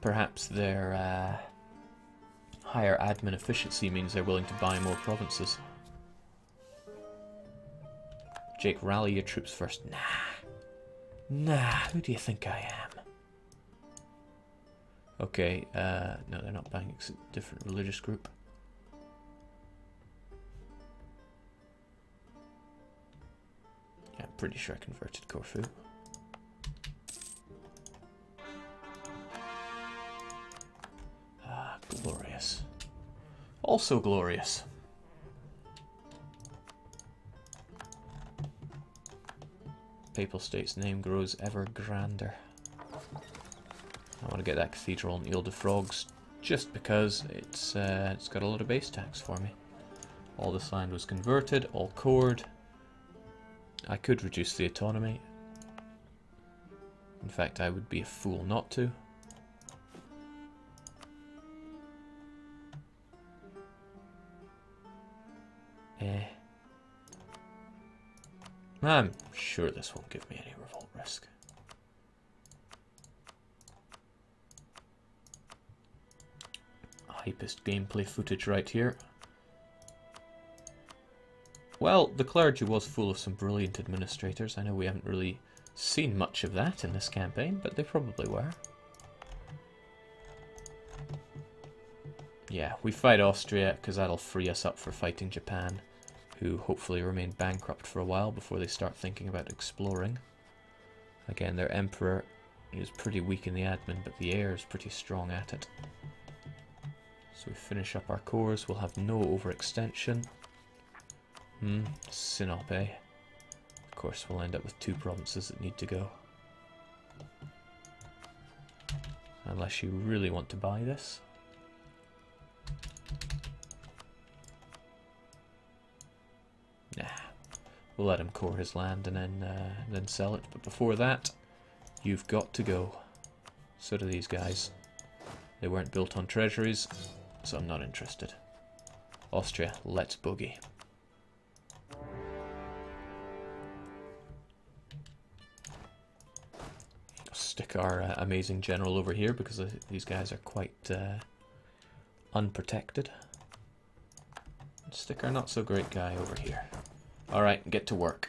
Perhaps their higher admin efficiency means they're willing to buy more provinces. Jake, rally your troops first. Nah, who do you think I am? Okay, no, they're not buying. It's a different religious group. Yeah, I'm pretty sure I converted Corfu. Ah, glorious. Also glorious. Papal State's name grows ever grander. I want to get that cathedral in Ile de Frogs just because it's got a lot of base tax for me. All this land was converted, all cored. I could reduce the autonomy. In fact, I would be a fool not to. I'm sure this won't give me any revolt risk. Hypest gameplay footage right here. Well, the clergy was full of some brilliant administrators. I know we haven't really seen much of that in this campaign, but they probably were. Yeah, we fight Austria because that'll free us up for fighting Japan, who hopefully remain bankrupt for a while before they start thinking about exploring. Again, their emperor is pretty weak in the admin, but the heir is pretty strong at it. So we finish up our cores, we'll have no overextension. Sinop, eh? Of course, we'll end up with 2 provinces that need to go. Unless you really want to buy this. Nah, we'll let him core his land and then sell it. But before that, you've got to go. So do these guys. They weren't built on treasuries, so I'm not interested. Austria, let's boogie. Stick our amazing general over here because these guys are quite unprotected. Stick our not so great guy over here. Alright, get to work.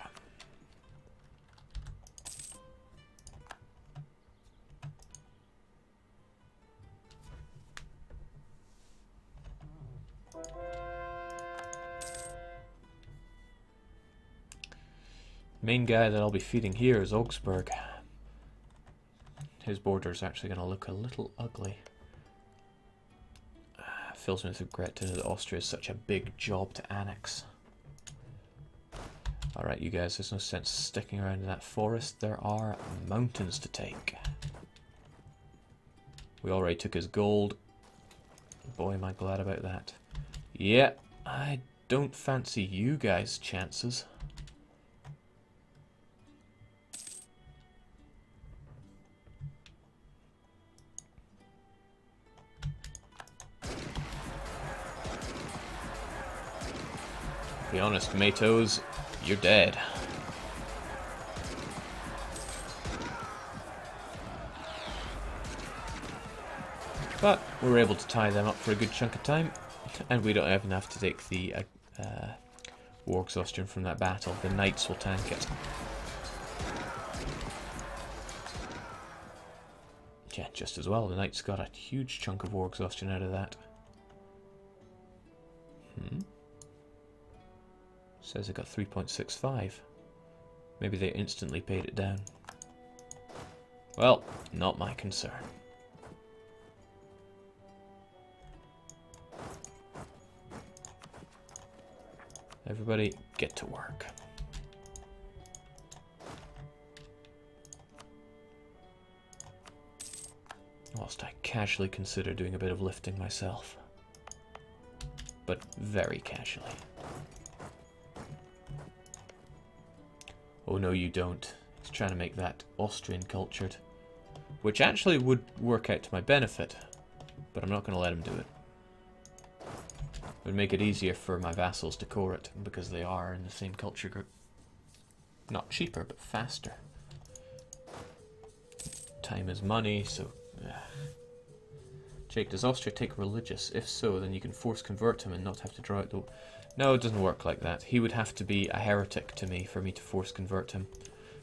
Main guy that I'll be feeding here is Augsburg. His border's actually going to look a little ugly. Fills me with regret to know that Austria is such a big job to annex. Alright, you guys, there's no sense sticking around in that forest. There are mountains to take. We already took his gold. Boy, am I glad about that. Yeah, I don't fancy you guys' chances. To be honest, Matos, you're dead. But we're able to tie them up for a good chunk of time, and we don't even have to take the war exhaustion from that battle. The knights will tank it. Yeah, just as well. The knights got a huge chunk of war exhaustion out of that. Says it got 3.65. Maybe they instantly paid it down. Well, not my concern. Everybody, get to work. Whilst I casually consider doing a bit of lifting myself. But very casually. Oh no, you don't. He's trying to make that Austrian cultured. Which actually would work out to my benefit. But I'm not going to let him do it. It would make it easier for my vassals to core it, because they are in the same culture group. Not cheaper, but faster. time is money, so... Jake, does Austria take religious? If so, then you can force convert him and not have to draw out the... No, it doesn't work like that. He would have to be a heretic to me for me to force convert him.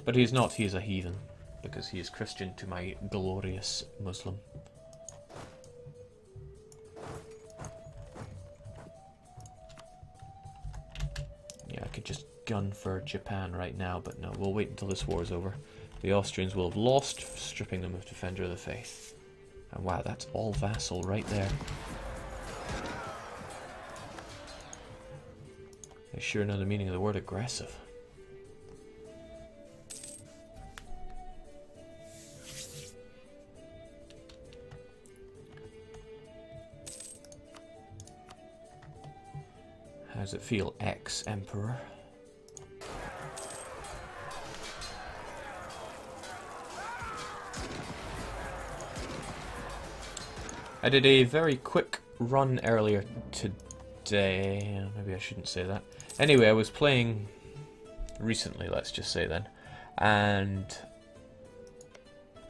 But he's not, he is a heathen, because he is Christian to my glorious Muslim. Yeah, I could just gun for Japan right now, but no, we'll wait until this war is over. The Austrians will have lost, stripping them of Defender of the Faith. And wow, that's all vassal right there. They sure know the meaning of the word aggressive. How does it feel, ex-emperor? I did a very quick run earlier today. Maybe I shouldn't say that. Anyway, I was playing recently, let's just say then, and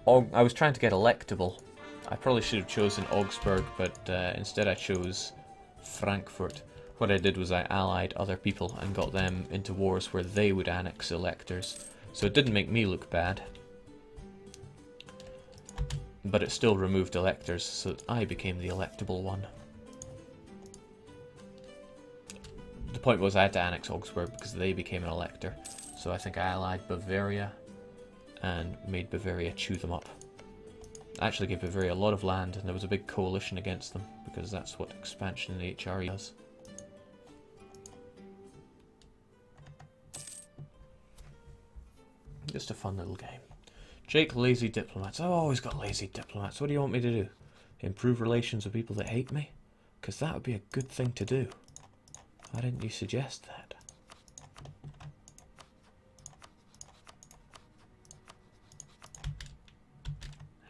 I was trying to get electable. I probably should have chosen Augsburg, but instead I chose Frankfurt. What I did was I allied other people and got them into wars where they would annex electors. So it didn't make me look bad. But it still removed electors, so that I became the electable one. The point was I had to annex Augsburg because they became an elector. So I think I allied Bavaria and made Bavaria chew them up. I actually gave Bavaria a lot of land, and there was a big coalition against them, because that's what expansion in the HRE does. Just a fun little game. Jake, lazy diplomats. I've always got lazy diplomats. What do you want me to do? Improve relations with people that hate me? Because that would be a good thing to do. Why didn't you suggest that?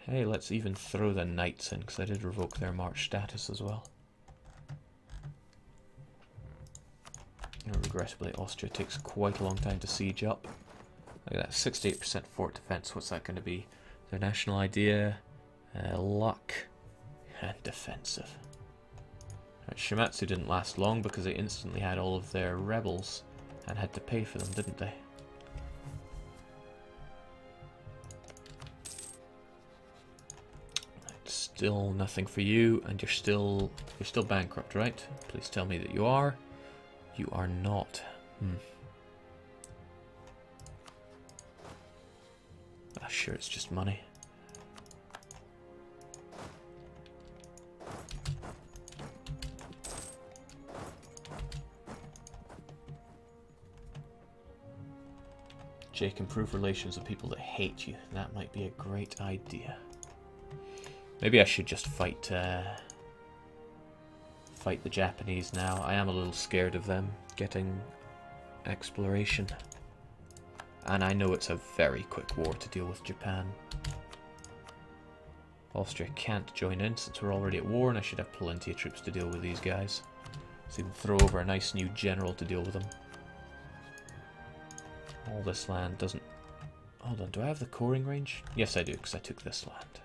Hey, let's even throw the knights in, because I did revoke their march status as well. Regrettably, Austria takes quite a long time to siege up. Look at that, 68% fort defense. What's that going to be? Their national idea, luck, and defensive. Right, Shimatsu didn't last long because they instantly had all of their rebels and had to pay for them, didn't they? Still nothing for you, and you're still bankrupt, right? Please tell me that you are. You are not. Sure, it's just money. Jake, improve relations with people that hate you. That might be a great idea. Maybe I should just fight the Japanese now. I am a little scared of them getting exploration. And I know it's a very quick war to deal with Japan. Austria can't join in since we're already at war, and I should have plenty of troops to deal with these guys. So you can throw over a nice new general to deal with them. All this land doesn't... Hold on, do I have the coring range? Yes, I do, because I took this land.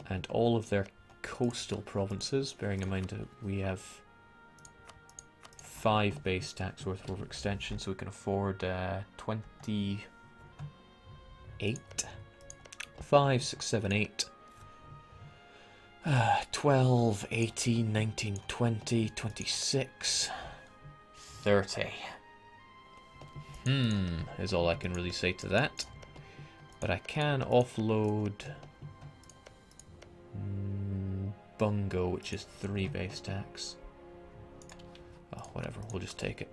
And all of their coastal provinces, bearing in mind that we have 5 base tax worth of overextension, so we can afford 28. 5, 6, 7, 8. 12, 18, 19, 20, 26, 30. Is all I can really say to that. But I can offload Bungo, which is 3 base tax. Oh, whatever, we'll just take it.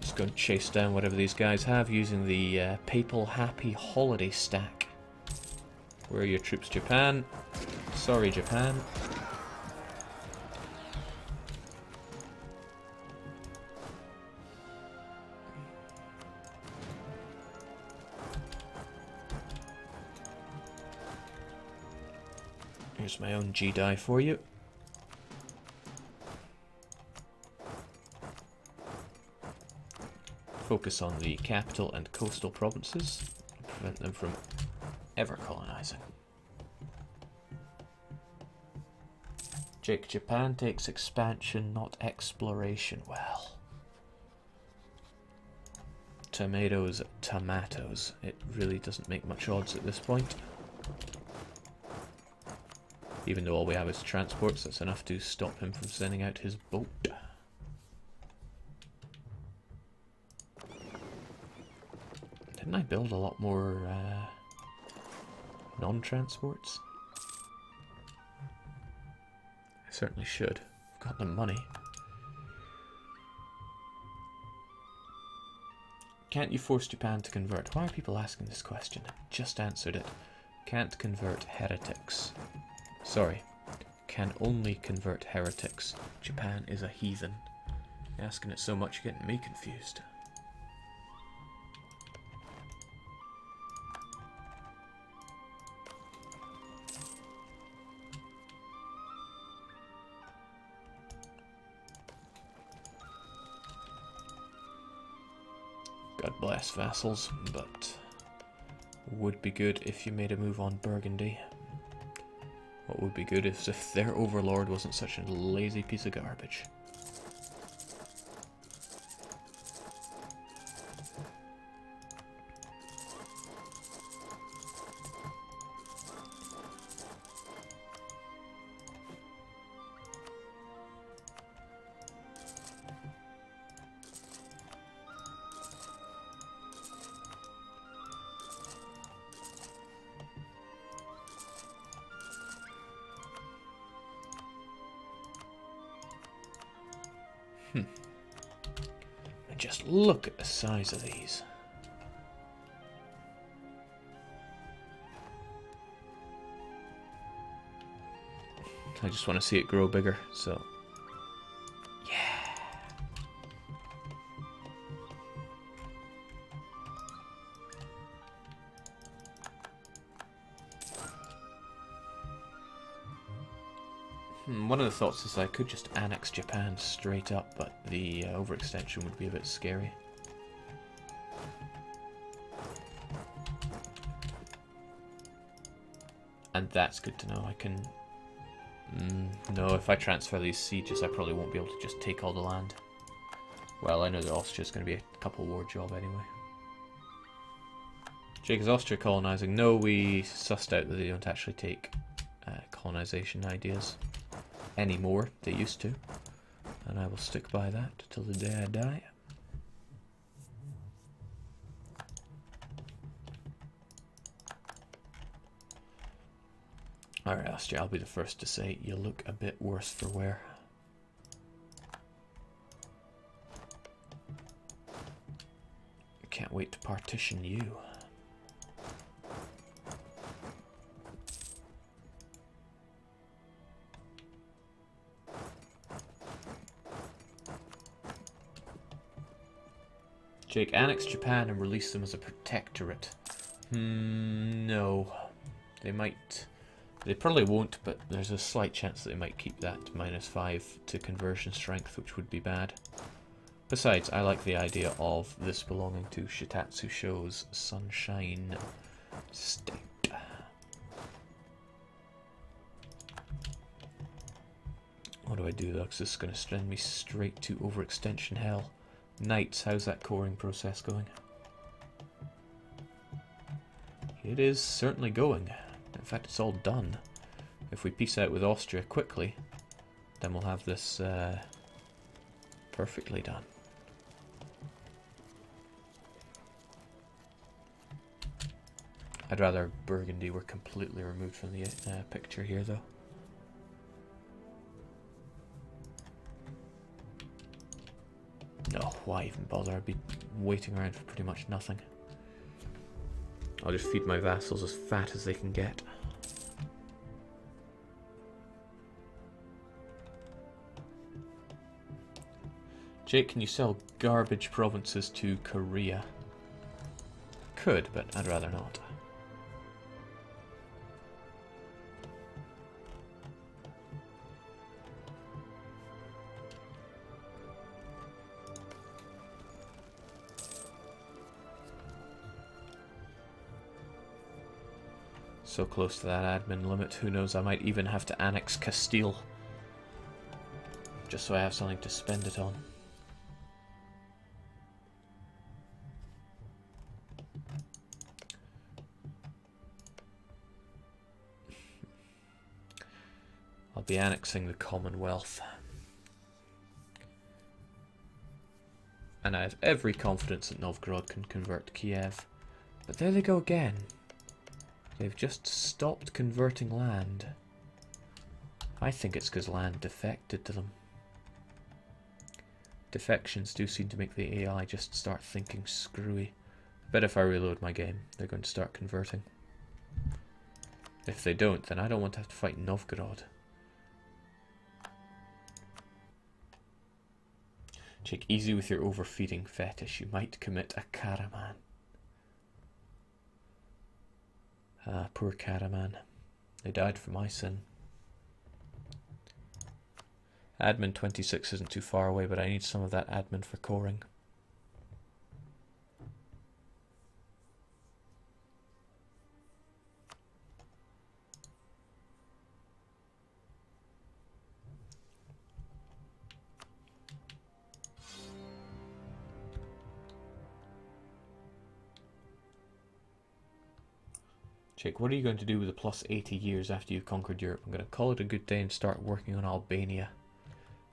Just go and chase down whatever these guys have using the Papal Happy Holiday stack. Where are your troops, Japan? Sorry, Japan. Here's my own G die for you. Focus on the capital and coastal provinces, prevent them from ever colonizing. Jake, Japan takes expansion, not exploration. Well, tomatoes, tomatoes. It really doesn't make much odds at this point. Even though all we have is transports, that's enough to stop him from sending out his boat. Didn't I build a lot more non-transports? I certainly should. I've got the money. Can't you force Japan to convert? Why are people asking this question? I just answered it. Can't convert heretics. Sorry. Can only convert heretics. Japan is a heathen. You're asking it so much you're getting me confused. God bless vassals, but would be good if you made a move on Burgundy. What would be good is if their overlord wasn't such a lazy piece of garbage. And just look at the size of these. I just want to see it grow bigger, so yeah. One of the thoughts is I could just annex Japan straight up, but the overextension would be a bit scary. And that's good to know. I can... no, if I transfer these sieges, I probably won't be able to just take all the land. Well, I know that Austria's going to be a couple war job anyway. Jake, is Austria colonizing? No, we sussed out that they don't actually take colonization ideas anymore. They used to. And I will stick by that till the day I die. Alright, Austria, I'll be the first to say you look a bit worse for wear. Can't wait to partition you. Jake, annex Japan and release them as a protectorate. No. They might... They probably won't, but there's a slight chance that they might keep that -5 to conversion strength, which would be bad. Besides, I like the idea of this belonging to Shitatsu Sho's Sunshine State. What do I do though, because this is going to send me straight to overextension hell. Knights, how's that coring process going? It is certainly going. In fact, it's all done. If we peace out with Austria quickly, then we'll have this perfectly done. I'd rather Burgundy were completely removed from the picture here, though. No, why even bother? I'd be waiting around for pretty much nothing. I'll just feed my vassals as fat as they can get. Jake, can you sell garbage provinces to Korea? Could, but I'd rather not. So close to that admin limit, who knows, I might even have to annex Castile. Just so I have something to spend it on. I'll be annexing the Commonwealth. And I have every confidence that Novgorod can convert Kiev. But there they go again. They've just stopped converting land. I think it's because land defected to them. Defections do seem to make the AI just start thinking screwy. I bet if I reload my game, they're going to start converting. If they don't, then I don't want to have to fight Novgorod. Take easy with your overfeeding fetish. You might commit a Karaman. Ah, poor Karaman. They died for my sin. Admin 26 isn't too far away, but I need some of that admin for coring. Jake, what are you going to do with the plus 80 years after you've conquered Europe? I'm going to call it a good day and start working on Albania.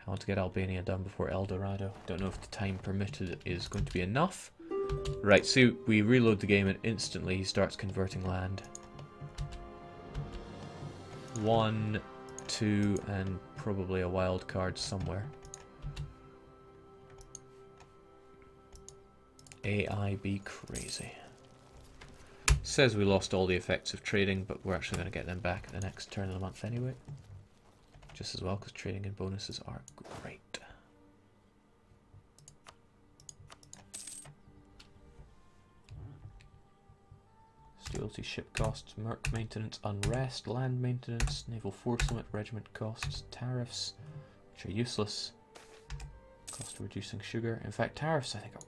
I want to get Albania done before El Dorado. Don't know if the time permitted is going to be enough. Right, so we reload the game and instantly he starts converting land. 1, 2, and probably a wild card somewhere. AI be crazy. Says we lost all the effects of trading, but we're actually going to get them back at the next turn of the month anyway. Just as well, because trading and bonuses are great. Stability, ship costs, merc maintenance, unrest, land maintenance, naval force limit, regiment costs, tariffs, which are useless. Cost of reducing sugar. In fact, tariffs I think are,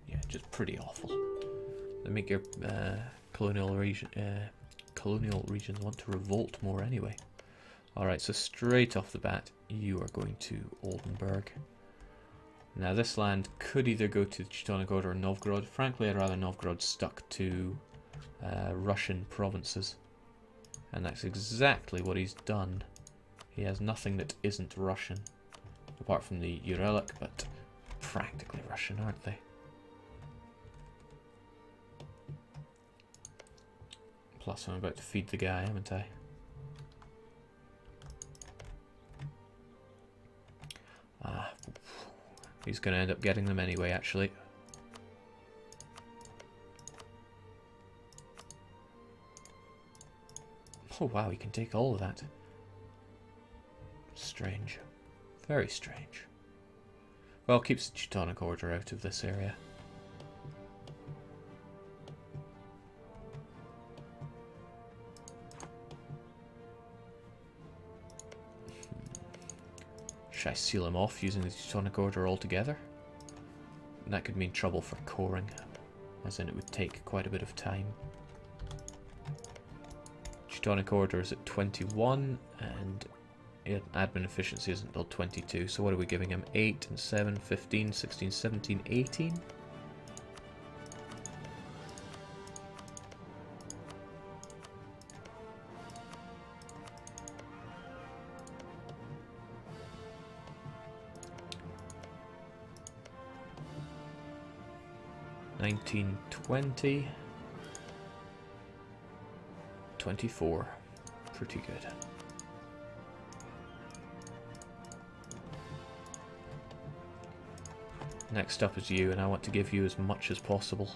yeah, just pretty awful. They make your colonial regions want to revolt more anyway. Alright, so straight off the bat, you are going to Oldenburg. Now this land could either go to Teutonic Order or Novgorod. Frankly, I'd rather Novgorod stuck to Russian provinces. And that's exactly what he's done. He has nothing that isn't Russian. Apart from the Uralic, but practically Russian, aren't they? Plus I'm about to feed the guy, haven't I? Ah, he's going to end up getting them anyway, actually. Oh wow, he can take all of that. Strange. Very strange. Well, keeps the Teutonic Order out of this area. Should I seal him off using the Teutonic Order altogether? That could mean trouble for coring, as in it would take quite a bit of time. Teutonic Order is at 21, and admin efficiency isn't until 22, so what are we giving him? 8 and 7, 15, 16, 17, 18? $19, $20, $24. Pretty good. Next up is you, and I want to give you as much as possible.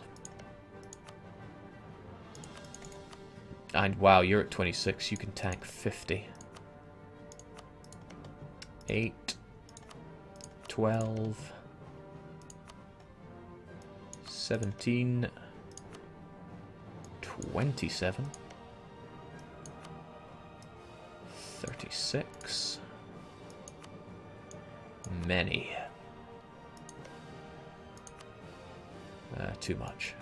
And wow, you're at 26, you can tank 50. 8, 12, 17, 27, 36, many. Too much.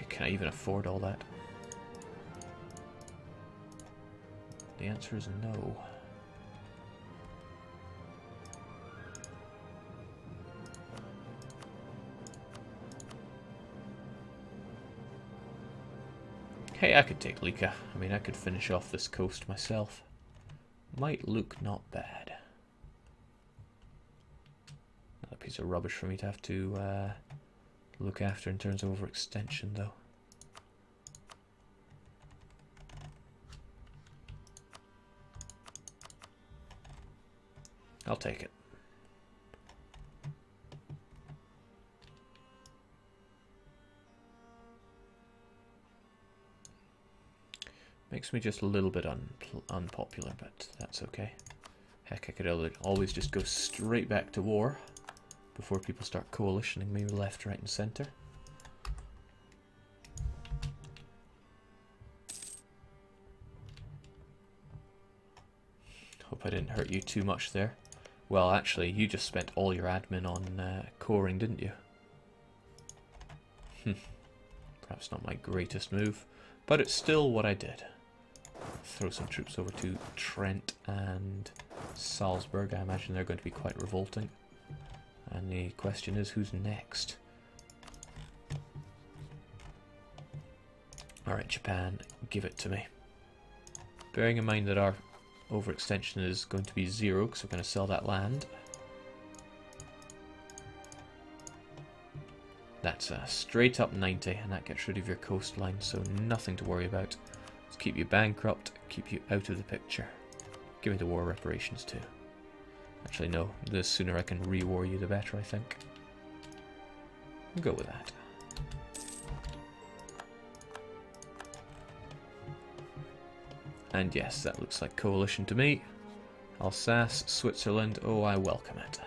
Can I even afford all that? The answer is no. Hey, I could take Lika. I mean, I could finish off this coast myself. Might look not bad. Another piece of rubbish for me to have to look after in terms of overextension, though. I'll take it. Makes me just a little bit unpopular, but that's okay. Heck, I could always just go straight back to war before people start coalitioning me left, right, and centre. Hope I didn't hurt you too much there. Well, actually, you just spent all your admin on coring, didn't you? Perhaps not my greatest move, but it's still what I did. Throw some troops over to Trent and Salzburg. I imagine they're going to be quite revolting. And the question is, who's next? Alright, Japan, give it to me. Bearing in mind that our overextension is going to be 0, because we're going to sell that land. That's a straight up 90, and that gets rid of your coastline, so nothing to worry about. Let's keep you bankrupt, keep you out of the picture. Give me the war reparations too. Actually, no. The sooner I can re-war you, the better, I think. We'll go with that. And yes, that looks like coalition to me. Alsace, Switzerland. Oh, I welcome it.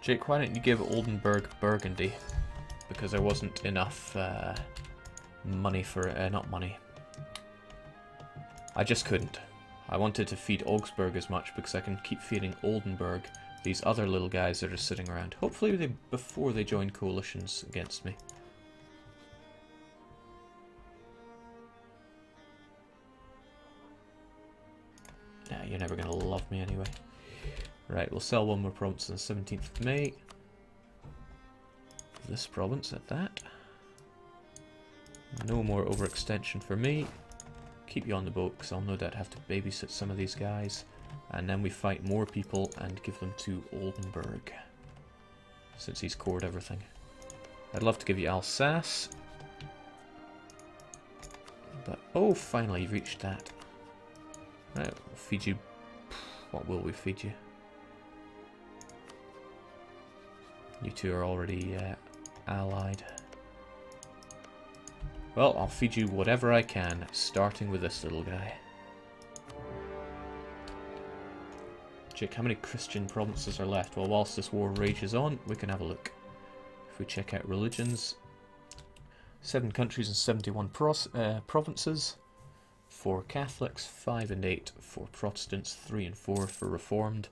Jake, why don't you give Oldenburg Burgundy? Because there wasn't enough money for... not money. I just couldn't. I wanted to feed Augsburg as much because I can keep feeding Oldenburg these other little guys that are sitting around. Hopefully before they join coalitions against me. Nah, you're never going to love me anyway. Right, we'll sell one more province on the 17th of May. This province at that. No more overextension for me. Keep you on the boat because I'll no doubt have to babysit some of these guys. And then we fight more people and give them to Oldenburg. Since he's cored everything. I'd love to give you Alsace. But, oh, finally you've reached that. Right, we'll feed you... What will we feed you? You two are already allied. Well, I'll feed you whatever I can, starting with this little guy. Check how many Christian provinces are left. Well, whilst this war rages on, we can have a look. If we check out religions, 7 countries and 71 provinces. 4 Catholics, 5 and 8 for Protestants, 3 and 4 for Reformed.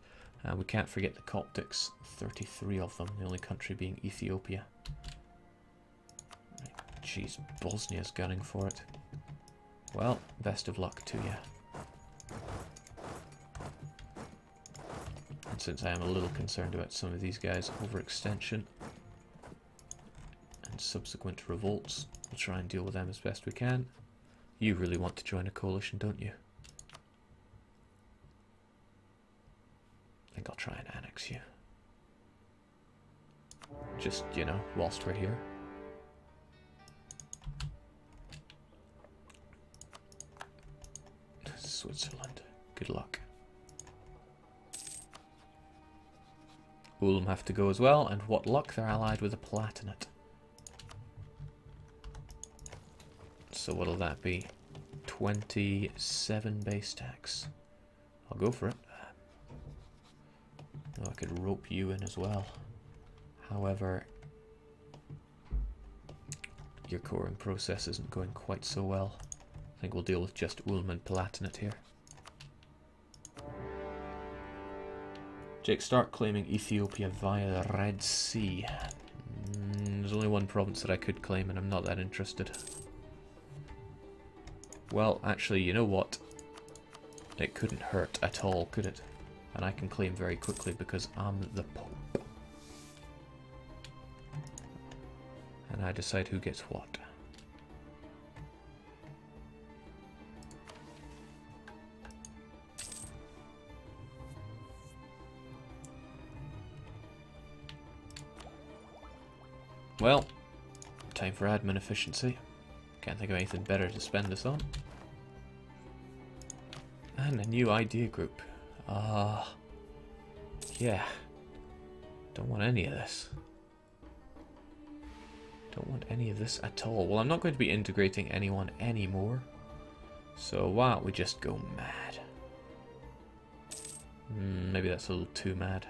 We can't forget the Coptics, 33 of them, the only country being Ethiopia. Jeez, Bosnia's gunning for it. Well, best of luck to you. And since I am a little concerned about some of these guys' overextension and subsequent revolts, we'll try and deal with them as best we can. You really want to join a coalition, don't you? I think I'll try and annex you. Just, you know, whilst we're here. Switzerland. Good luck. Ulm have to go as well, and what luck, they're allied with a Palatinate. So what'll that be? 27 base tax. I'll go for it. Oh, I could rope you in as well. However, your coring process isn't going quite so well. I think we'll deal with just Ulm and Palatinate here. Jake, start claiming Ethiopia via the Red Sea. There's only one province that I could claim and I'm not that interested. Well, actually, you know what? It couldn't hurt at all, could it? And I can claim very quickly because I'm the Pope. And I decide who gets what. Well, time for admin efficiency. Can't think of anything better to spend this on. And a new idea group. Yeah. Don't want any of this. Don't want any of this at all. Well, I'm not going to be integrating anyone anymore. So why don't we just go mad? Maybe that's a little too mad.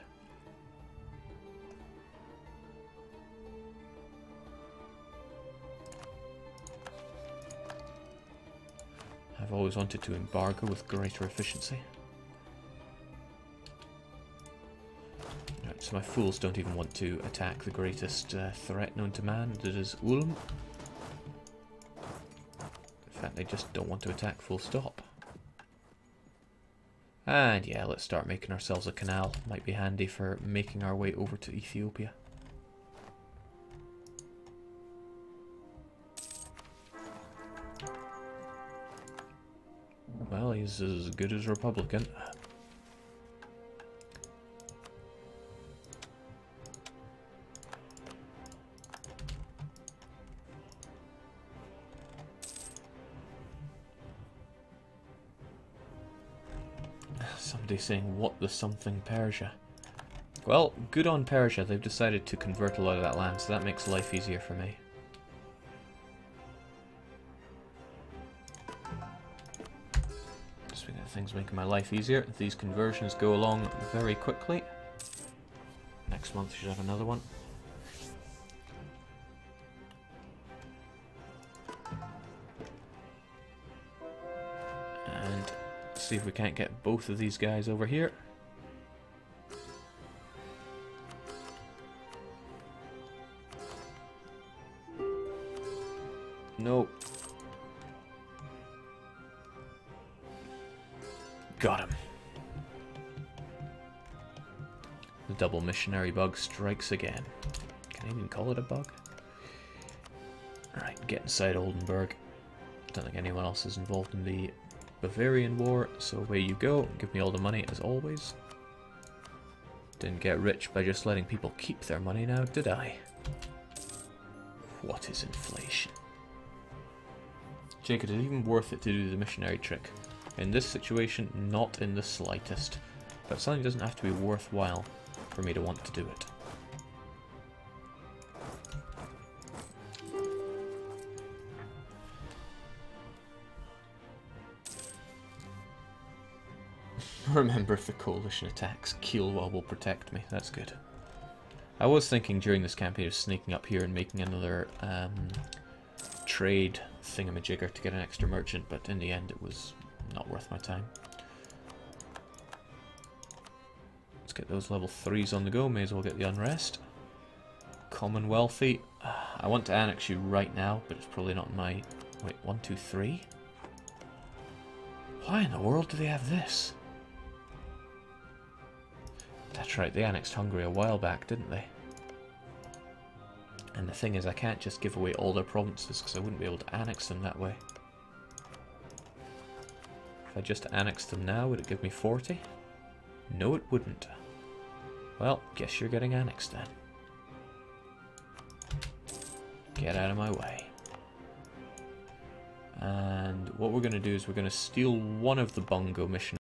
I've always wanted to embargo with greater efficiency. Right, so my fools don't even want to attack the greatest threat known to man, that is Ulm. In fact, they just don't want to attack full stop. And yeah, let's start making ourselves a canal. Might be handy for making our way over to Ethiopia. Well, he's as good as Republican. Somebody saying, what the something Persia? Well, good on Persia. They've decided to convert a lot of that land, so that makes life easier for me. Speaking of things making my life easier, these conversions go along very quickly. Next month we should have another one. And see if we can't get both of these guys over here. Nope. Got him. The double missionary bug strikes again. Can I even call it a bug? Alright, get inside Oldenburg. Don't think anyone else is involved in the Bavarian War, so away you go. Give me all the money as always. Didn't get rich by just letting people keep their money now, did I? What is inflation? Jake, is it even worth it to do the missionary trick? In this situation, not in the slightest. But something doesn't have to be worthwhile for me to want to do it. Remember, if the coalition attacks, Kielwa will protect me. That's good. I was thinking during this campaign of sneaking up here and making another trade thingamajigger to get an extra merchant, but in the end it was not worth my time. Let's get those level 3s on the go. May as well get the unrest. Commonwealthy. I want to annex you right now, but it's probably not in my... Wait, 1, 2, 3? Why in the world do they have this? That's right, they annexed Hungary a while back, didn't they? And the thing is, I can't just give away all their provinces because I wouldn't be able to annex them that way. If I just annexed them now, would it give me 40? No, it wouldn't. Well, guess you're getting annexed then. Get out of my way. And what we're going to do is we're going to steal one of the Bongo missionaries.